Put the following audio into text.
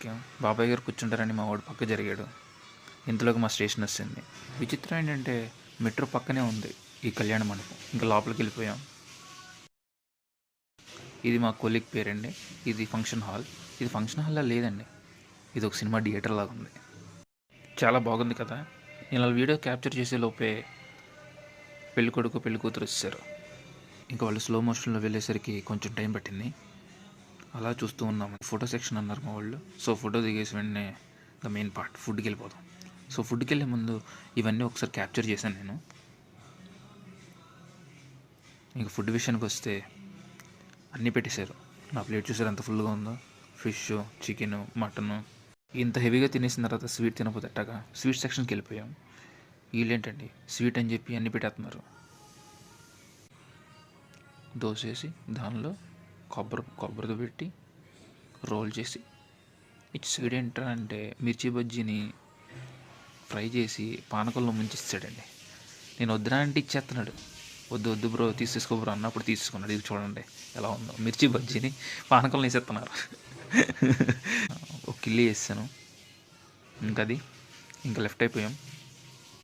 ఎక్కాం. బాబాయ్ గారు కూర్చుంటారని మా వాడు పక్క జరిగాడు. ఇంతలోకి మా స్టేషన్ వచ్చింది. విచిత్రం ఏంటంటే మెట్రో పక్కనే ఉంది ఈ కళ్యాణ మండపం. ఇంకా లోపలికి వెళ్ళిపోయాం. ఇది మా కొలీగ్ పేరండి. ఇది ఫంక్షన్ హాల్. ఇది ఫంక్షన్ హాల్లో లేదండి, ఇది ఒక సినిమా థియేటర్ లాగా ఉంది. చాలా బాగుంది కదా. ఇలా వీడియో క్యాప్చర్ చేసే లోపే పెళ్ళికొడుకు పెళ్లి కూతురు వచ్చారు. ఇంకా వాళ్ళు స్లో మోషన్లో వెళ్ళేసరికి కొంచెం టైం పట్టింది. అలా చూస్తూ ఉన్నాము. ఫోటో సెక్షన్ అన్నారు మా వాళ్ళు. సో ఫోటో దిగేసి వెంటనే ద మెయిన్ పార్ట్ ఫుడ్కి వెళ్ళిపోతాం. సో ఫుడ్కి వెళ్ళే ముందు ఇవన్నీ ఒకసారి క్యాప్చర్ చేశాను నేను. ఇంకా ఫుడ్ విషయానికి వస్తే అన్నీ పెట్టేశారు. నా ప్లేట్ చూసారు ఎంత ఫుల్గా ఉందో. Fish, chicken, mutton. ఇంత హెవీగా తినేసిన తర్వాత స్వీట్ తినకపోతే అట్టగా స్వీట్ సెక్షన్కి వెళ్ళిపోయాం. వీళ్ళేంటండి స్వీట్ అని చెప్పి అన్నీ పెట్టేస్తున్నారు. దోశ వేసి దానిలో కొబ్బరితో పెట్టి రోల్ చేసి ఇటు సైడ్ ఏంట్రా అంటే మిర్చి బజ్జీని ఫ్రై చేసి పానకంలో ముంచిస్తాడండి. నేను వద్దురా అంటే ఇచ్చేస్తున్నాడు. వద్దు బ్రో తీసేసుకో బ్రో అన్నప్పుడు తీసుకున్నాడు. ఇది చూడండి ఎలా ఉందో, మిర్చి బజ్జీని పానకంలో వేసేస్తున్నారు. ఒక కిల్లి వేసాను. ఇంకా లెఫ్ట్ అయిపోయాం.